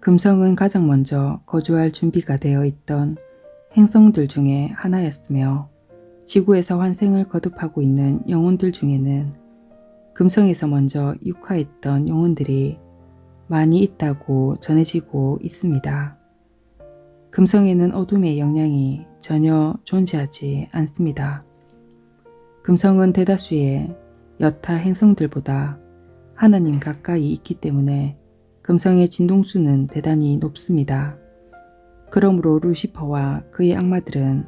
금성은 가장 먼저 거주할 준비가 되어 있던 행성들 중에 하나였으며 지구에서 환생을 거듭하고 있는 영혼들 중에는 금성에서 먼저 육화했던 영혼들이 많이 있다고 전해지고 있습니다. 금성에는 어둠의 영향이 전혀 존재하지 않습니다. 금성은 대다수의 여타 행성들보다 하나님 가까이 있기 때문에 금성의 진동수는 대단히 높습니다. 그러므로 루시퍼와 그의 악마들은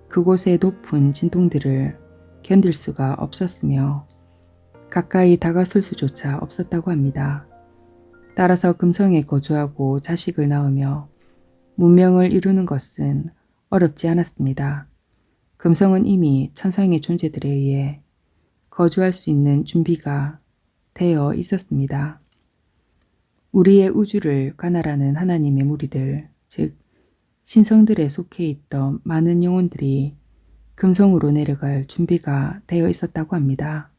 그곳의 높은 진동들을 견딜 수가 없었으며 가까이 다가설 수조차 없었다고 합니다. 따라서 금성에 거주하고 자식을 낳으며 문명을 이루는 것은 어렵지 않았습니다. 금성은 이미 천상의 존재들에 의해 거주할 수 있는 준비가 되어 있었습니다. 우리의 우주를 관할하는 하나님의 무리들, 즉 신성들에 속해 있던 많은 영혼들이 금성으로 내려갈 준비가 되어 있었다고 합니다.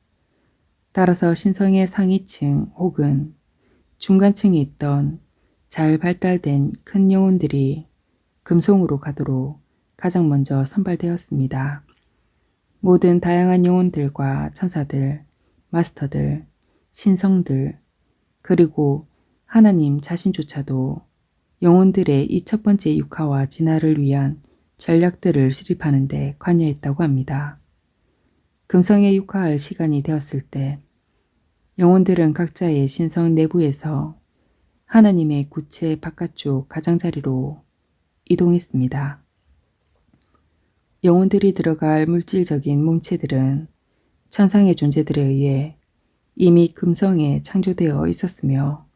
따라서 신성의 상위층 혹은 중간층에 있던 잘 발달된 큰 영혼들이 금성으로 가도록 가장 먼저 선발되었습니다. 모든 다양한 영혼들과 천사들, 마스터들, 신성들, 그리고 하나님 자신조차도 영혼들의 이 첫 번째 육화와 진화를 위한 전략들을 수립하는 데 관여했다고 합니다. 금성에 육화할 시간이 되었을 때 영혼들은 각자의 신성 내부에서 하나님의 구체 바깥쪽 가장자리로 이동했습니다. 영혼들이 들어갈 물질적인 몸체들은 천상의 존재들에 의해 이미 금성에 창조되어 있었으며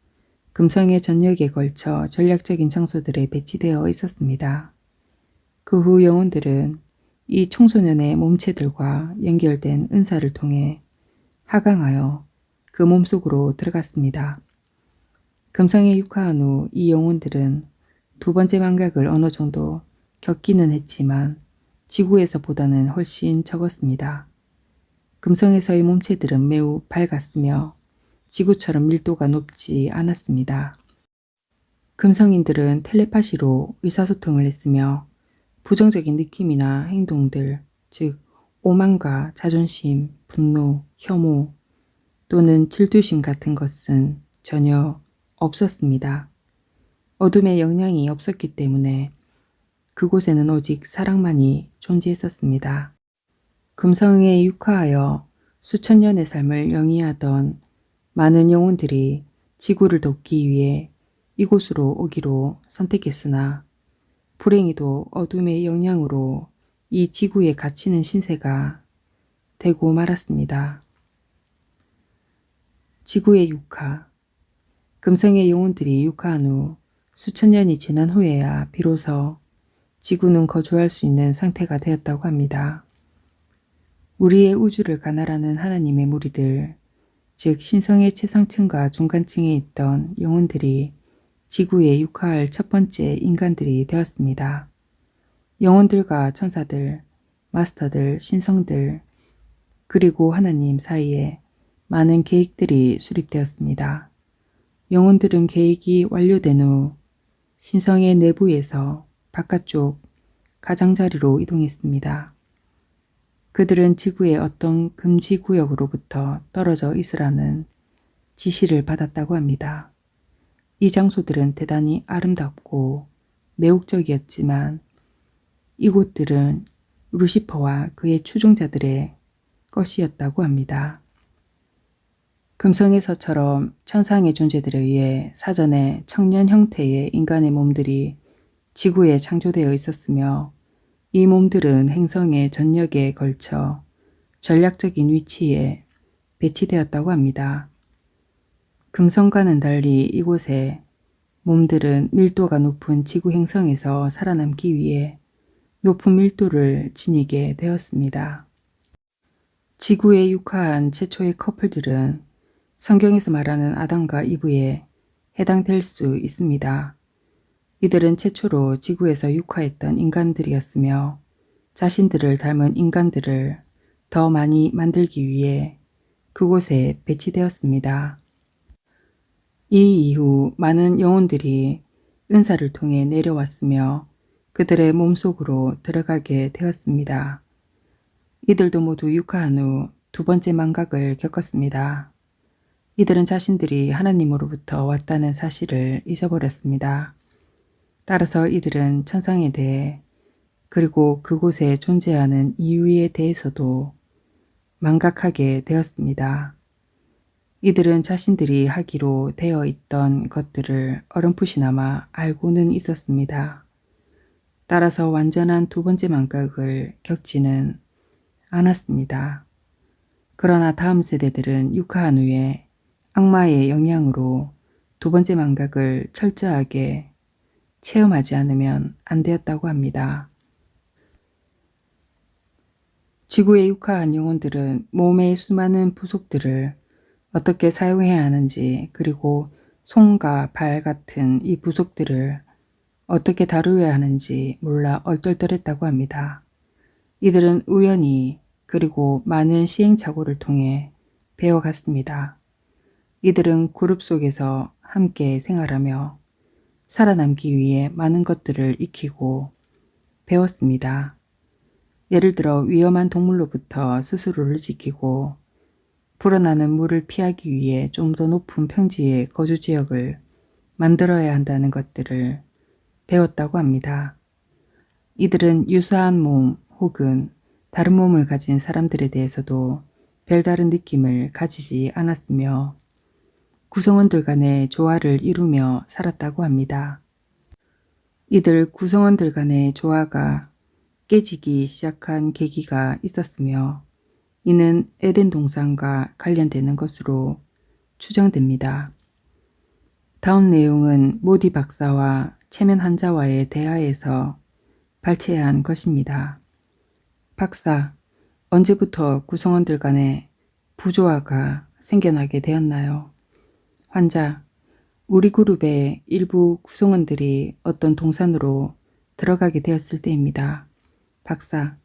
금성의 전역에 걸쳐 전략적인 장소들에 배치되어 있었습니다. 그 후 영혼들은 이 청소년의 몸체들과 연결된 은사를 통해 하강하여 그 몸속으로 들어갔습니다. 금성에 육화한 후 이 영혼들은 두 번째 망각을 어느 정도 겪기는 했지만 지구에서보다는 훨씬 적었습니다. 금성에서의 몸체들은 매우 밝았으며 지구처럼 밀도가 높지 않았습니다. 금성인들은 텔레파시로 의사소통을 했으며 부정적인 느낌이나 행동들, 즉 오만과 자존심, 분노, 혐오 또는 질투심 같은 것은 전혀 없었습니다. 어둠의 영향이 없었기 때문에 그곳에는 오직 사랑만이 존재했었습니다. 금성에 육화하여 수천 년의 삶을 영위하던 많은 영혼들이 지구를 돕기 위해 이곳으로 오기로 선택했으나 불행히도 어둠의 영향으로 이 지구에 갇히는 신세가 되고 말았습니다. 지구의 육화. 금성의 영혼들이 육화한 후 수천 년이 지난 후에야 비로소 지구는 거주할 수 있는 상태가 되었다고 합니다. 우리의 우주를 관할하는 하나님의 무리들, 즉 신성의 최상층과 중간층에 있던 영혼들이 지구에 육화할 첫 번째 인간들이 되었습니다. 영혼들과 천사들, 마스터들, 신성들, 그리고 하나님 사이에 많은 계획들이 수립되었습니다. 영혼들은 계획이 완료된 후 신성의 내부에서 바깥쪽 가장자리로 이동했습니다. 그들은 지구의 어떤 금지구역으로부터 떨어져 있으라는 지시를 받았다고 합니다. 이 장소들은 대단히 아름답고 매혹적이었지만 이곳들은 루시퍼와 그의 추종자들의 것이었다고 합니다. 금성에서처럼 천상의 존재들에 의해 사전에 청년 형태의 인간의 몸들이 지구에 창조되어 있었으며 이 몸들은 행성의 전역에 걸쳐 전략적인 위치에 배치되었다고 합니다. 금성과는 달리 이곳의 몸들은 밀도가 높은 지구 행성에서 살아남기 위해 높은 밀도를 지니게 되었습니다. 지구에 육화한 최초의 커플들은 성경에서 말하는 아담과 이브에 해당될 수 있습니다. 이들은 최초로 지구에서 육화했던 인간들이었으며 자신들을 닮은 인간들을 더 많이 만들기 위해 그곳에 배치되었습니다. 이 이후 많은 영혼들이 은사를 통해 내려왔으며 그들의 몸속으로 들어가게 되었습니다. 이들도 모두 육화한 후 두 번째 망각을 겪었습니다. 이들은 자신들이 하나님으로부터 왔다는 사실을 잊어버렸습니다. 따라서 이들은 천상에 대해 그리고 그곳에 존재하는 이유에 대해서도 망각하게 되었습니다. 이들은 자신들이 하기로 되어 있던 것들을 어렴풋이나마 알고는 있었습니다. 따라서 완전한 두 번째 망각을 겪지는 않았습니다. 그러나 다음 세대들은 육화한 후에 악마의 영향으로 두 번째 망각을 철저하게 체험하지 않으면 안 되었다고 합니다. 지구에 육화한 영혼들은 몸의 수많은 부속들을 어떻게 사용해야 하는지 그리고 손과 발 같은 이 부속들을 어떻게 다루어야 하는지 몰라 얼떨떨했다고 합니다. 이들은 우연히 그리고 많은 시행착오를 통해 배워갔습니다. 이들은 그룹 속에서 함께 생활하며 살아남기 위해 많은 것들을 익히고 배웠습니다. 예를 들어 위험한 동물로부터 스스로를 지키고 불어나는 물을 피하기 위해 좀 더 높은 평지의 거주 지역을 만들어야 한다는 것들을 배웠다고 합니다. 이들은 유사한 몸 혹은 다른 몸을 가진 사람들에 대해서도 별다른 느낌을 가지지 않았으며 구성원들 간의 조화를 이루며 살았다고 합니다. 이들 구성원들 간의 조화가 깨지기 시작한 계기가 있었으며 이는 에덴 동산과 관련되는 것으로 추정됩니다. 다음 내용은 모디 박사와 체면 환자와의 대화에서 발췌한 것입니다. 박사, 언제부터 구성원들 간의 부조화가 생겨나게 되었나요? 환자, 우리 그룹의 일부 구성원들이 어떤 동산으로 들어가게 되었을 때입니다. 박사,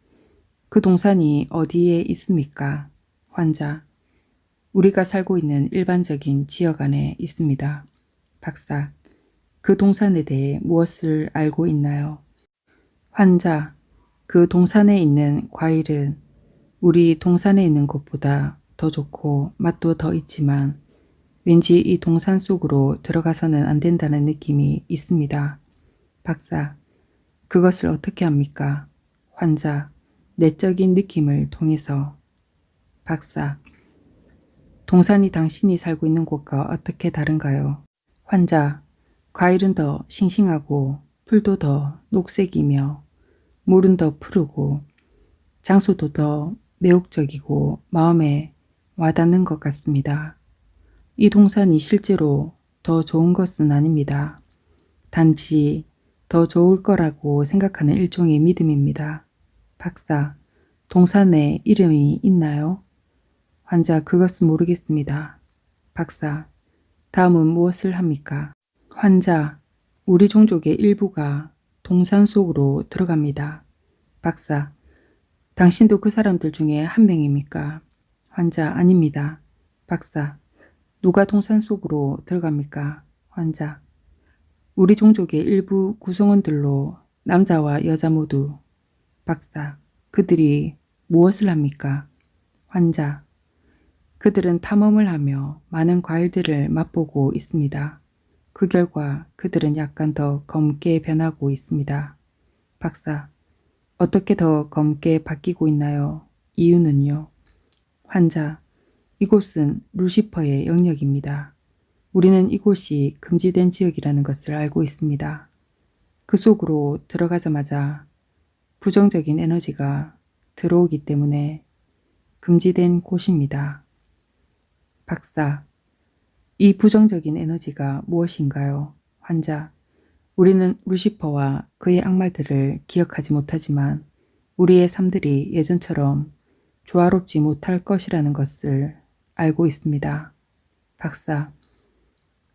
그 동산이 어디에 있습니까? 환자, 우리가 살고 있는 일반적인 지역 안에 있습니다. 박사, 그 동산에 대해 무엇을 알고 있나요? 환자, 그 동산에 있는 과일은 우리 동산에 있는 것보다 더 좋고 맛도 더 있지만 왠지 이 동산 속으로 들어가서는 안 된다는 느낌이 있습니다. 박사, 그것을 어떻게 합니까? 환자, 내적인 느낌을 통해서. 박사, 동산이 당신이 살고 있는 곳과 어떻게 다른가요? 환자, 과일은 더 싱싱하고 풀도 더 녹색이며 물은 더 푸르고 장소도 더 매혹적이고 마음에 와닿는 것 같습니다. 이 동산이 실제로 더 좋은 것은 아닙니다. 단지 더 좋을 거라고 생각하는 일종의 믿음입니다. 박사, 동산에 이름이 있나요? 환자, 그것은 모르겠습니다. 박사, 다음은 무엇을 합니까? 환자, 우리 종족의 일부가 동산 속으로 들어갑니다. 박사, 당신도 그 사람들 중에 한 명입니까? 환자, 아닙니다. 박사, 누가 동산 속으로 들어갑니까? 환자, 우리 종족의 일부 구성원들로 남자와 여자 모두. 박사, 그들이 무엇을 합니까? 환자, 그들은 탐험을 하며 많은 과일들을 맛보고 있습니다. 그 결과 그들은 약간 더 검게 변하고 있습니다. 박사, 어떻게 더 검게 바뀌고 있나요? 이유는요? 환자, 이곳은 루시퍼의 영역입니다. 우리는 이곳이 금지된 지역이라는 것을 알고 있습니다. 그 속으로 들어가자마자 부정적인 에너지가 들어오기 때문에 금지된 곳입니다. 박사, 이 부정적인 에너지가 무엇인가요? 환자, 우리는 루시퍼와 그의 악마들을 기억하지 못하지만 우리의 삶들이 예전처럼 조화롭지 못할 것이라는 것을 알고 있습니다. 박사,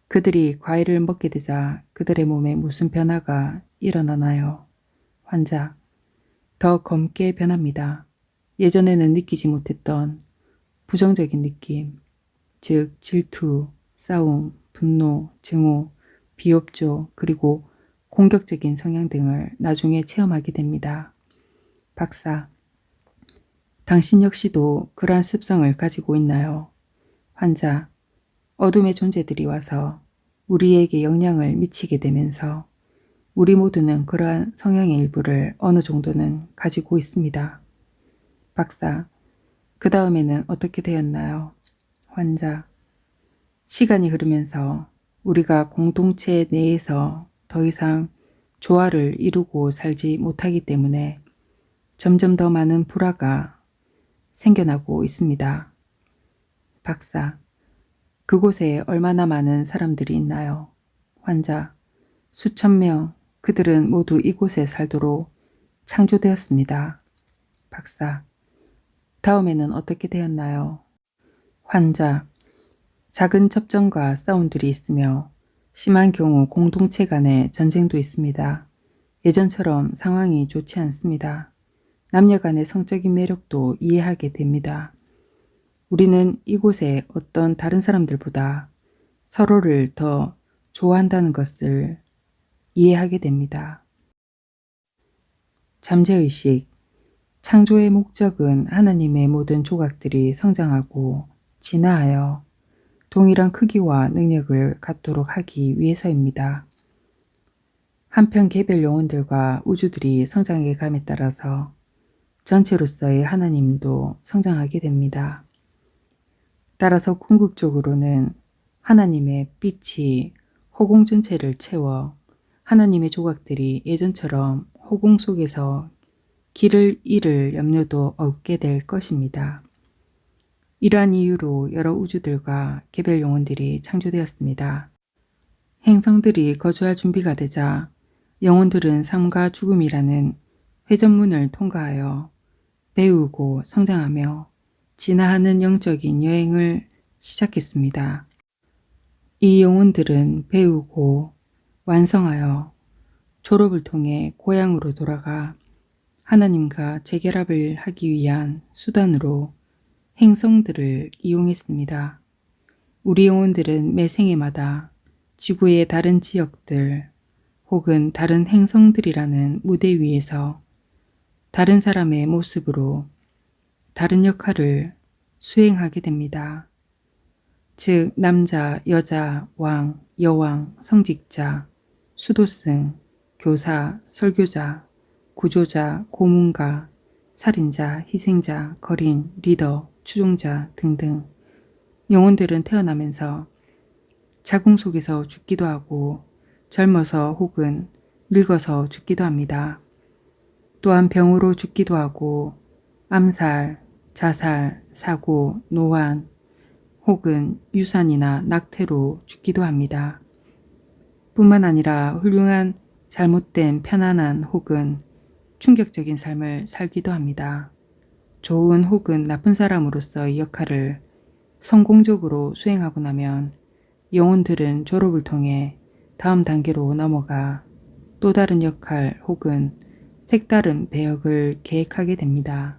그들이 과일을 먹게 되자 그들의 몸에 무슨 변화가 일어나나요? 환자, 더 검게 변합니다. 예전에는 느끼지 못했던 부정적인 느낌, 즉 질투, 싸움, 분노, 증오, 비협조, 그리고 공격적인 성향 등을 나중에 체험하게 됩니다. 박사, 당신 역시도 그러한 습성을 가지고 있나요? 환자, 어둠의 존재들이 와서 우리에게 영향을 미치게 되면서 우리 모두는 그러한 성향의 일부를 어느 정도는 가지고 있습니다. 박사, 그 다음에는 어떻게 되었나요? 환자, 시간이 흐르면서 우리가 공동체 내에서 더 이상 조화를 이루고 살지 못하기 때문에 점점 더 많은 불화가 생겨나고 있습니다. 박사, 그곳에 얼마나 많은 사람들이 있나요? 환자, 수천 명, 그들은 모두 이곳에 살도록 창조되었습니다. 박사, 다음에는 어떻게 되었나요? 환자, 작은 접전과 싸움들이 있으며 심한 경우 공동체 간의 전쟁도 있습니다. 예전처럼 상황이 좋지 않습니다. 남녀 간의 성적인 매력도 이해하게 됩니다. 우리는 이곳에 어떤 다른 사람들보다 서로를 더 좋아한다는 것을 이해하게 됩니다. 잠재의식, 창조의 목적은 하나님의 모든 조각들이 성장하고 진화하여 동일한 크기와 능력을 갖도록 하기 위해서입니다. 한편 개별 영혼들과 우주들이 성장해 감에 따라서 전체로서의 하나님도 성장하게 됩니다. 따라서 궁극적으로는 하나님의 빛이 허공 전체를 채워 하나님의 조각들이 예전처럼 허공 속에서 길을 잃을 염려도 없게 될 것입니다. 이러한 이유로 여러 우주들과 개별 영혼들이 창조되었습니다. 행성들이 거주할 준비가 되자 영혼들은 삶과 죽음이라는 회전문을 통과하여 배우고 성장하며 진화하는 영적인 여행을 시작했습니다. 이 영혼들은 배우고 완성하여 졸업을 통해 고향으로 돌아가 하나님과 재결합을 하기 위한 수단으로 행성들을 이용했습니다. 우리 영혼들은 매 생애마다 지구의 다른 지역들 혹은 다른 행성들이라는 무대 위에서 다른 사람의 모습으로 다른 역할을 수행하게 됩니다. 즉 남자, 여자, 왕, 여왕, 성직자, 수도승, 교사, 설교자, 구조자, 고문가, 살인자, 희생자, 거린, 리더, 추종자 등등 영혼들은 태어나면서 자궁 속에서 죽기도 하고 젊어서 혹은 늙어서 죽기도 합니다. 또한 병으로 죽기도 하고 암살, 자살, 사고, 노환 혹은 유산이나 낙태로 죽기도 합니다. 뿐만 아니라 훌륭한 잘못된 편안한 혹은 충격적인 삶을 살기도 합니다. 좋은 혹은 나쁜 사람으로서의 역할을 성공적으로 수행하고 나면 영혼들은 졸업을 통해 다음 단계로 넘어가 또 다른 역할 혹은 색다른 배역을 계획하게 됩니다.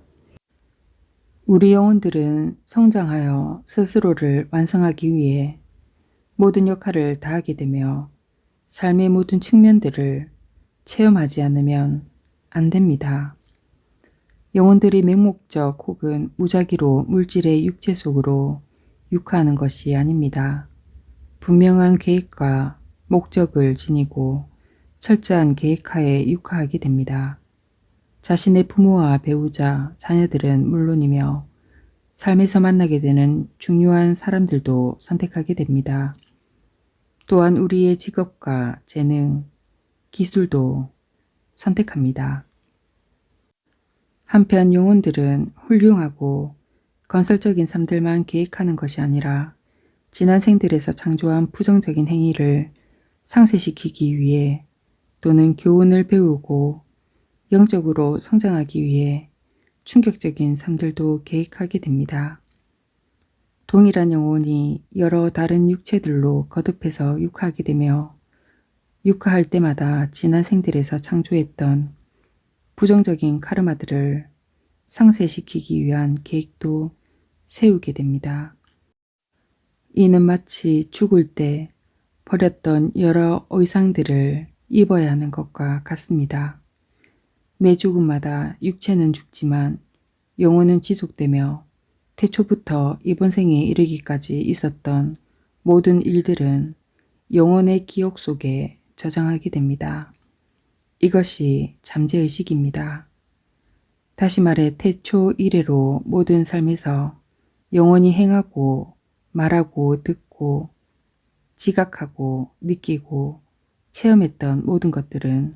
우리 영혼들은 성장하여 스스로를 완성하기 위해 모든 역할을 다하게 되며 삶의 모든 측면들을 체험하지 않으면 안 됩니다. 영혼들이 맹목적 혹은 무작위로 물질의 육체 속으로 육화하는 것이 아닙니다. 분명한 계획과 목적을 지니고 철저한 계획하에 육화하게 됩니다. 자신의 부모와 배우자, 자녀들은 물론이며 삶에서 만나게 되는 중요한 사람들도 선택하게 됩니다. 또한 우리의 직업과 재능, 기술도 선택합니다. 한편 영혼들은 훌륭하고 건설적인 삶들만 계획하는 것이 아니라 지난 생들에서 창조한 부정적인 행위를 상쇄시키기 위해 또는 교훈을 배우고 영적으로 성장하기 위해 충격적인 삶들도 계획하게 됩니다. 동일한 영혼이 여러 다른 육체들로 거듭해서 육화하게 되며 육화할 때마다 지난 생들에서 창조했던 부정적인 카르마들을 상쇄시키기 위한 계획도 세우게 됩니다. 이는 마치 죽을 때 버렸던 여러 의상들을 입어야 하는 것과 같습니다. 매 죽음마다 육체는 죽지만 영혼은 지속되며 태초부터 이번 생에 이르기까지 있었던 모든 일들은 영혼의 기억 속에 저장하게 됩니다. 이것이 잠재의식입니다. 다시 말해 태초 이래로 모든 삶에서 영혼이 행하고 말하고 듣고 지각하고 느끼고 체험했던 모든 것들은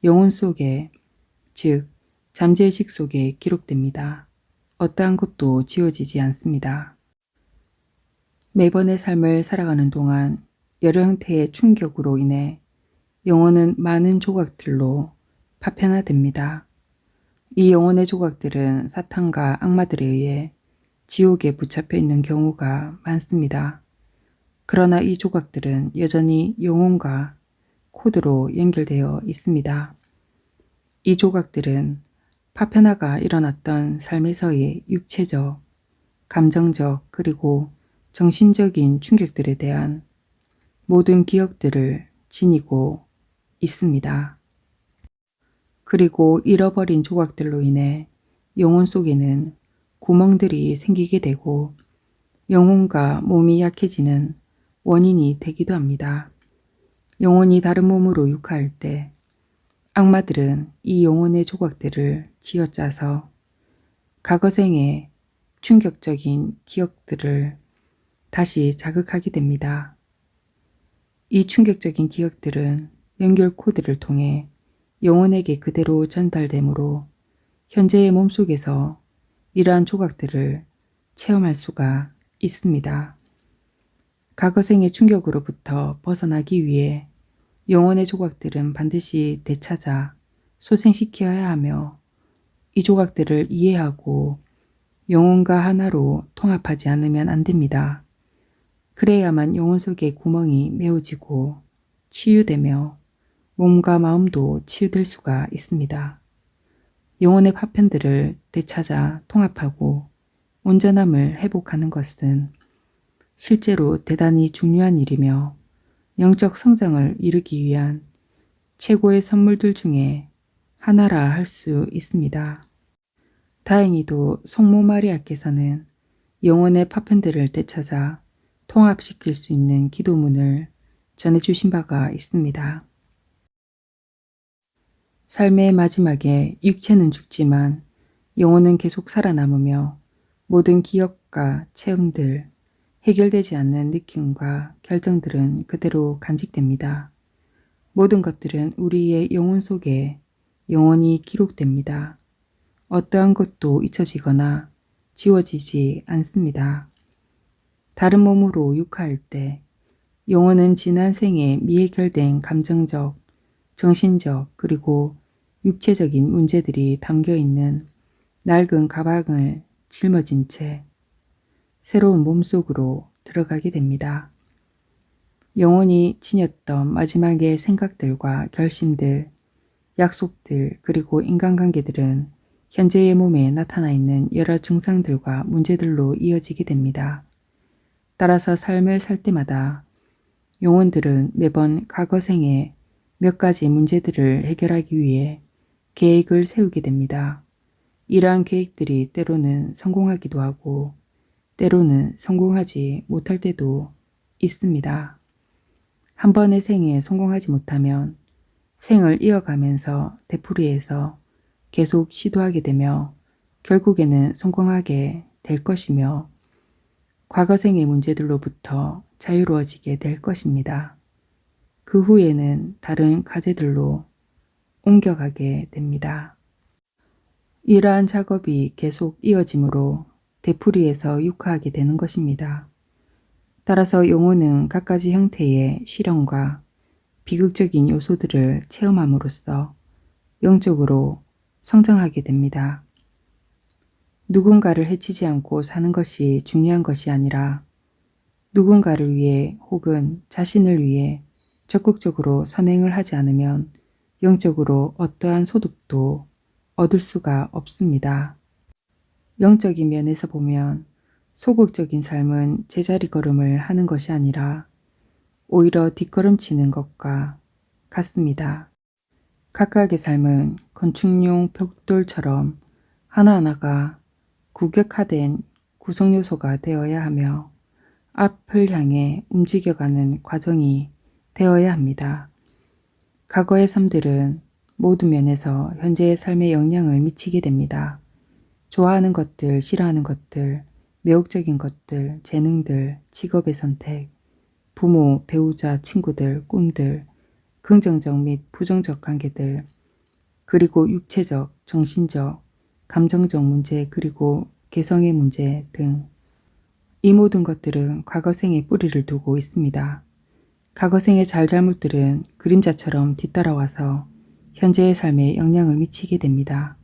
영혼 속에, 즉 잠재의식 속에 기록됩니다. 어떠한 것도 지워지지 않습니다. 매번의 삶을 살아가는 동안 여러 형태의 충격으로 인해 영혼은 많은 조각들로 파편화됩니다. 이 영혼의 조각들은 사탄과 악마들에 의해 지옥에 붙잡혀 있는 경우가 많습니다. 그러나 이 조각들은 여전히 영혼과 코드로 연결되어 있습니다. 이 조각들은 파편화가 일어났던 삶에서의 육체적, 감정적 그리고 정신적인 충격들에 대한 모든 기억들을 지니고 있습니다. 그리고 잃어버린 조각들로 인해 영혼 속에는 구멍들이 생기게 되고 영혼과 몸이 약해지는 원인이 되기도 합니다. 영혼이 다른 몸으로 육화할 때 악마들은 이 영혼의 조각들을 쥐어짜서 과거 생의 충격적인 기억들을 다시 자극하게 됩니다. 이 충격적인 기억들은 연결 코드를 통해 영혼에게 그대로 전달되므로 현재의 몸속에서 이러한 조각들을 체험할 수가 있습니다. 과거 생의 충격으로부터 벗어나기 위해 영혼의 조각들은 반드시 되찾아 소생시켜야 하며 이 조각들을 이해하고 영혼과 하나로 통합하지 않으면 안 됩니다. 그래야만 영혼 속의 구멍이 메워지고 치유되며 몸과 마음도 치유될 수가 있습니다. 영혼의 파편들을 되찾아 통합하고 온전함을 회복하는 것은 실제로 대단히 중요한 일이며 영적 성장을 이루기 위한 최고의 선물들 중에 하나라 할 수 있습니다. 다행히도 성모 마리아께서는 영혼의 파편들을 되찾아 통합시킬 수 있는 기도문을 전해주신 바가 있습니다. 삶의 마지막에 육체는 죽지만 영혼은 계속 살아남으며 모든 기억과 체험들, 해결되지 않는 느낌과 결정들은 그대로 간직됩니다. 모든 것들은 우리의 영혼 속에 영원히 기록됩니다. 어떠한 것도 잊혀지거나 지워지지 않습니다. 다른 몸으로 육화할 때 영혼은 지난 생에 미해결된 감정적, 정신적 그리고 육체적인 문제들이 담겨있는 낡은 가방을 짊어진 채 새로운 몸속으로 들어가게 됩니다. 영혼이 지녔던 마지막의 생각들과 결심들, 약속들 그리고 인간관계들은 현재의 몸에 나타나 있는 여러 증상들과 문제들로 이어지게 됩니다. 따라서 삶을 살 때마다 영혼들은 매번 과거 생에 몇 가지 문제들을 해결하기 위해 계획을 세우게 됩니다. 이러한 계획들이 때로는 성공하기도 하고 때로는 성공하지 못할 때도 있습니다. 한 번의 생에 성공하지 못하면 생을 이어가면서 되풀이해서 계속 시도하게 되며 결국에는 성공하게 될 것이며 과거 생의 문제들로부터 자유로워지게 될 것입니다. 그 후에는 다른 과제들로 옮겨가게 됩니다. 이러한 작업이 계속 이어지므로 되풀이해서 육화하게 되는 것입니다. 따라서 영혼은 갖가지 형태의 실현과 비극적인 요소들을 체험함으로써 영적으로 성장하게 됩니다. 누군가를 해치지 않고 사는 것이 중요한 것이 아니라 누군가를 위해 혹은 자신을 위해 적극적으로 선행을 하지 않으면 영적으로 어떠한 소득도 얻을 수가 없습니다. 영적인 면에서 보면 소극적인 삶은 제자리 걸음을 하는 것이 아니라 오히려 뒷걸음치는 것과 같습니다. 각각의 삶은 건축용 벽돌처럼 하나하나가 규격화된 구성요소가 되어야 하며 앞을 향해 움직여가는 과정이 되어야 합니다. 과거의 삶들은 모든 면에서 현재의 삶에 영향을 미치게 됩니다. 좋아하는 것들, 싫어하는 것들, 매혹적인 것들, 재능들, 직업의 선택, 부모, 배우자, 친구들, 꿈들, 긍정적 및 부정적 관계들, 그리고 육체적, 정신적, 감정적 문제, 그리고 개성의 문제 등 이 모든 것들은 과거생의 뿌리를 두고 있습니다. 과거생의 잘잘못들은 그림자처럼 뒤따라와서 현재의 삶에 영향을 미치게 됩니다.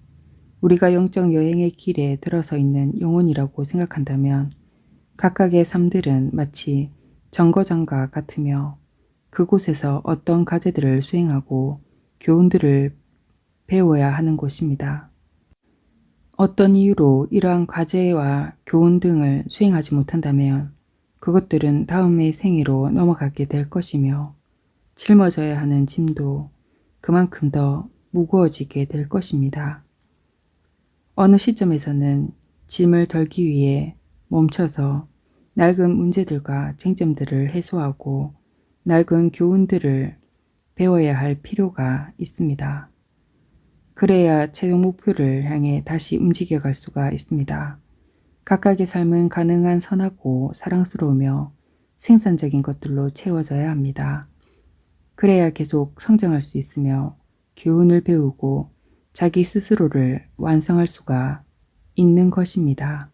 우리가 영적 여행의 길에 들어서 있는 영혼이라고 생각한다면 각각의 삶들은 마치 정거장과 같으며 그곳에서 어떤 과제들을 수행하고 교훈들을 배워야 하는 곳입니다. 어떤 이유로 이러한 과제와 교훈 등을 수행하지 못한다면 그것들은 다음의 생애로 넘어가게 될 것이며 짊어져야 하는 짐도 그만큼 더 무거워지게 될 것입니다. 어느 시점에서는 짐을 덜기 위해 멈춰서 낡은 문제들과 쟁점들을 해소하고 낡은 교훈들을 배워야 할 필요가 있습니다. 그래야 최종 목표를 향해 다시 움직여갈 수가 있습니다. 각각의 삶은 가능한 선하고 사랑스러우며 생산적인 것들로 채워져야 합니다. 그래야 계속 성장할 수 있으며 교훈을 배우고 자기 스스로를 완성할 수가 있는 것입니다.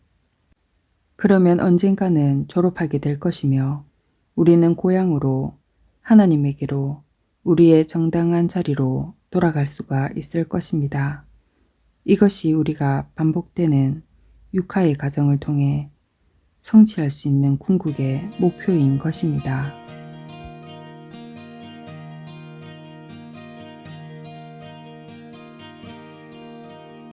그러면 언젠가는 졸업하게 될 것이며 우리는 고향으로 하나님에게로 우리의 정당한 자리로 돌아갈 수가 있을 것입니다. 이것이 우리가 반복되는 육하의 과정을 통해 성취할 수 있는 궁극의 목표인 것입니다.